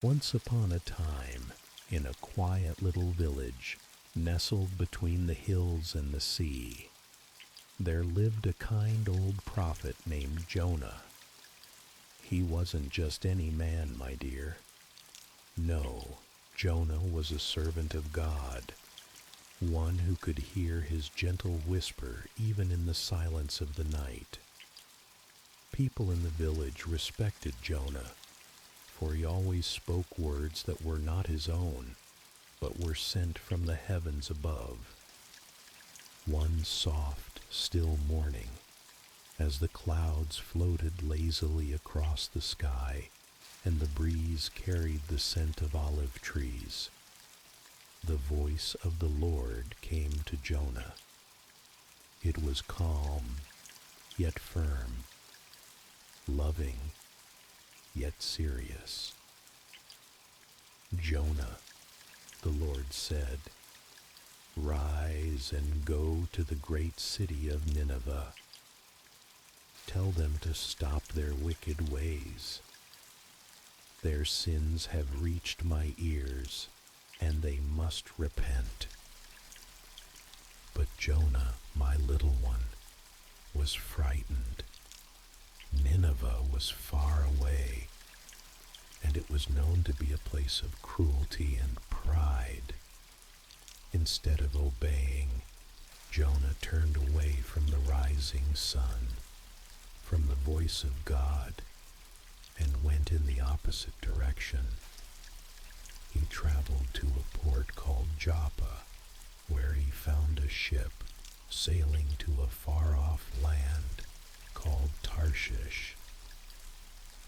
Once upon a time, in a quiet little village, nestled between the hills and the sea, there lived a kind old prophet named Jonah. He wasn't just any man, my dear. No, Jonah was a servant of God, one who could hear his gentle whisper even in the silence of the night. People in the village respected Jonah, for he always spoke words that were not his own, but were sent from the heavens above. One soft, still morning, as the clouds floated lazily across the sky and the breeze carried the scent of olive trees, the voice of the Lord came to Jonah. It was calm, yet firm, loving, yet serious. Jonah, the Lord said, rise and go to the great city of Nineveh. Tell them to stop their wicked ways. Their sins have reached my ears, and they must repent. But Jonah, my little one, was frightened. Nineveh was far away, and it was known to be a place of cruelty and pride. Instead of obeying, Jonah turned away from the rising sun, from the voice of God, and went in the opposite direction. He traveled to a port called Joppa, where he found a ship sailing to a far-off land called Tarshish.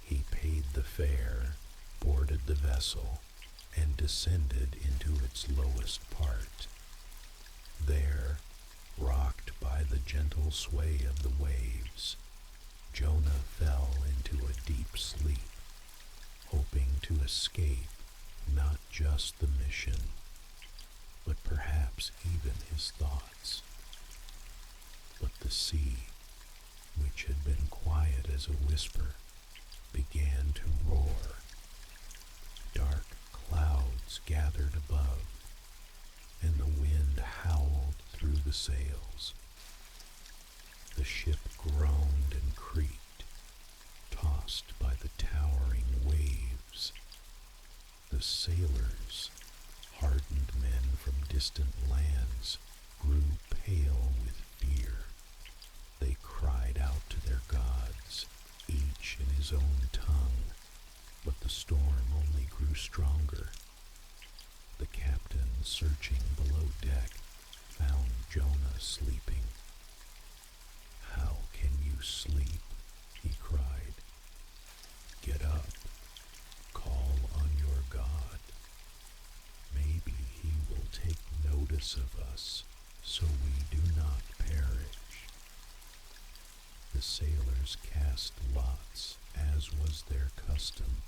He paid the fare, boarded the vessel, and descended into its lowest part. There, rocked by the gentle sway of the waves, Jonah fell into a deep sleep, hoping to escape not just the mission, but perhaps even his thoughts. But the sea, which had been quiet as a whisper, began to roar. Dark clouds gathered above, and the wind howled through the sails. The ship groaned and creaked, tossed by the towering waves. The sailors, hardened men from distant lands, grew pale with fear. They cried out to their gods, each in his own tongue, but the storm only grew stronger. The captain, searching below deck, found Jonah sleeping. "How can you sleep?" he cried. "Get up, call on your God. Maybe he will take notice of us, so we do not perish." The sailors cast lots, as was their custom,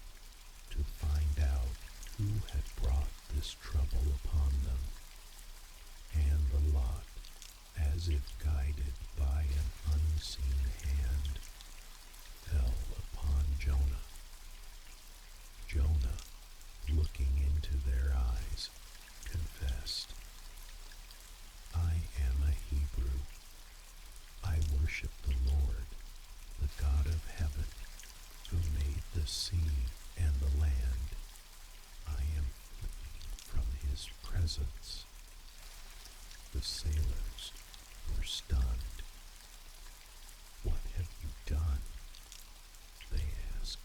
to find out who had brought this trouble upon them. And the lot, as if guided by an unseen hand, fell upon Jonah. Jonah, looking into their eyes, confessed, "I am a Hebrew. I worship the Lord, the God of heaven, who made the sea and the land. I am fleeing from his presence." The sailors were stunned. "What have you done?" they asked.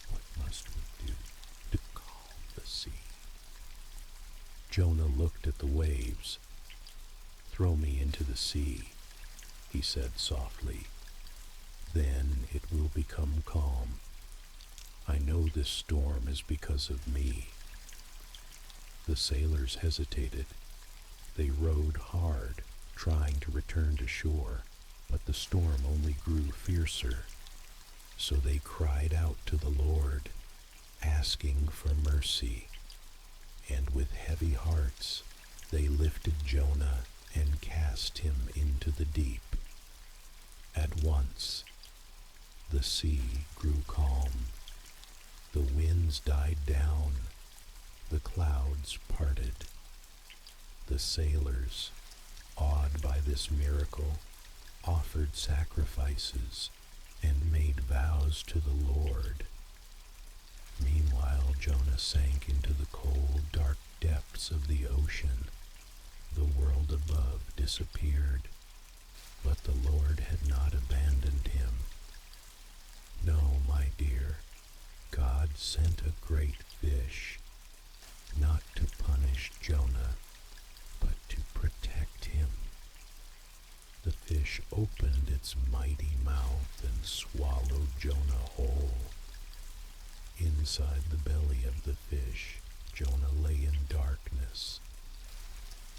"What must we do to calm the sea?" Jonah looked at the waves. "Throw me into the sea," he said softly. "Then it will become calm. I know this storm is because of me." The sailors hesitated. They rowed hard, trying to return to shore, but the storm only grew fiercer. So they cried out to the Lord, asking for mercy. And with heavy hearts, they lifted Jonah and cast him into the deep. At once, the sea grew calm. The winds died down, the clouds parted. The sailors, awed by this miracle, offered sacrifices and made vows to the Lord. Meanwhile, Jonah sank into the cold, dark depths of the ocean. The world above disappeared, but the Lord had not abandoned him. No, my dear, God sent a great fish, not to punish Jonah, but to protect him. The fish opened its mighty mouth and swallowed Jonah whole. Inside the belly of the fish, Jonah lay in darkness.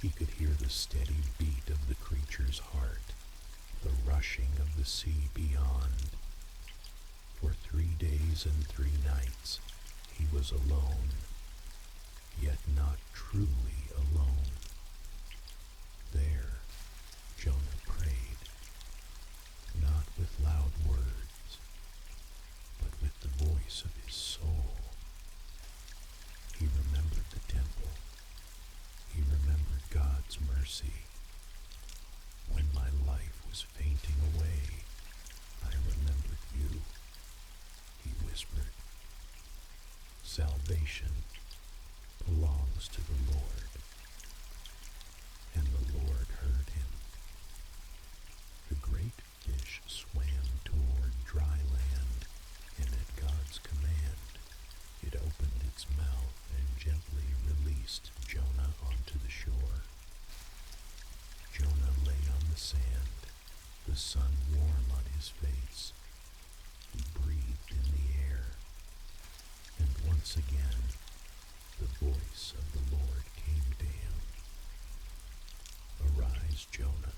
He could hear the steady beat of the creature's heart, the rushing of the sea beyond. For 3 days and 3 nights he was alone, yet not truly alone. There, Jonah prayed, not with loud words, but with the voice of his soul. He remembered the temple. He remembered God's mercy. When my life was fainting away, I remembered you, he whispered. Salvation belongs to the Lord. And the Lord heard him. The great fish swam toward dry land, and at God's command, it opened its mouth and gently released Jonah onto the shore. Jonah lay on the sand, the sun warm on his face. He breathed in the air, and once again, the voice of the Lord came to him. Arise, Jonah,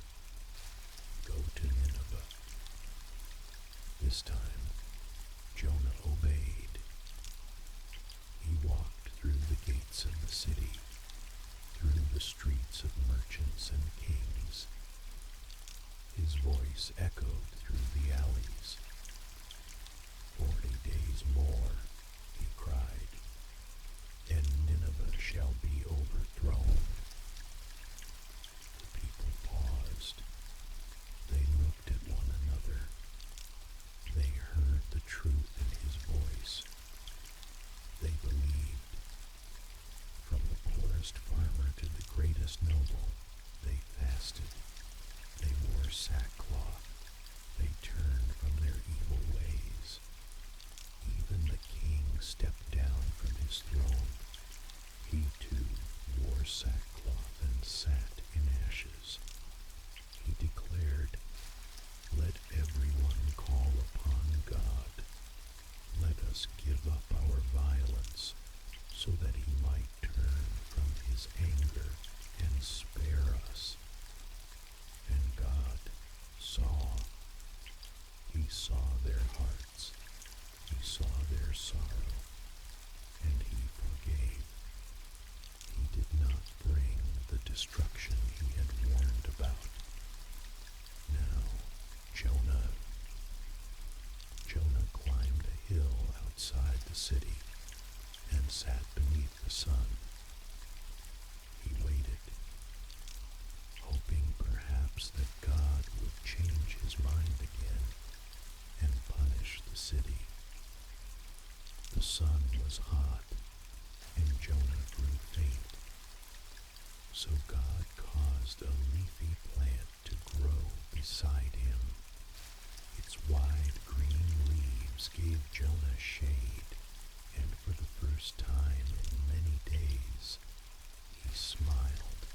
go to Nineveh. This time, Jonah obeyed. He walked through the gates of the city, through the streets of merchants and kings. His voice echoed through the alleys. 40 days more, he cried, and Nineveh shall be overthrown. The people paused. They looked at one another. They heard the truth in his voice. They believed. From the poorest farmer to the greatest noble, they fasted. They wore sackcloth. They turned from their evil ways. Even the king stepped down from his throne. He too wore sackcloth and sat in ashes. He declared, "Let everyone call upon God. Let us give up our violence, so that he might turn from his anger and spare us." And God saw. He saw their hearts. He saw their sorrow, and he forgave. He did not bring the destruction he had warned about. Now, Jonah climbed a hill outside the city and sat beneath the sun. He waited, hoping perhaps that God would change his mind again and punish the city. The sun was hot, and Jonah grew faint. So God caused a leafy plant to grow beside him. Its wide green leaves gave Jonah shade, and for the first time in many days, he smiled.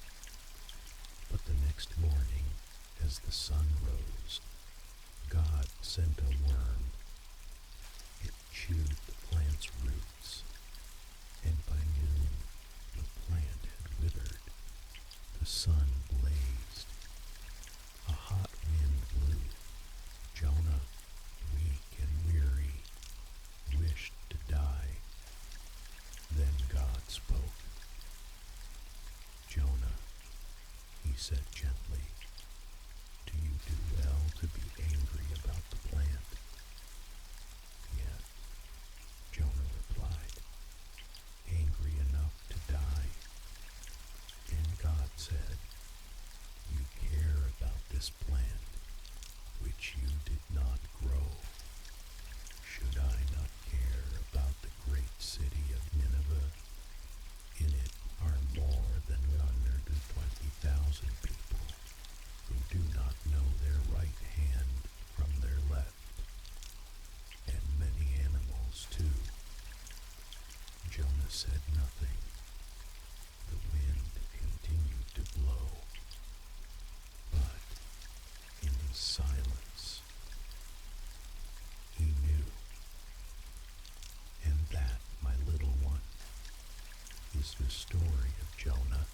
But the next morning, as the sun rose, God sent a worm. It chewed the plant's roots, and by noon the plant had withered. The sun blazed. A hot wind blew. Jonah, weak and weary, wished to die. Then God spoke. "Jonah," he said gently, "do you do well to be angry about the plant?" Yet Jonah replied, Jonah said nothing. The wind continued to blow, but in the silence he knew. And that, my little one, is the story of Jonah.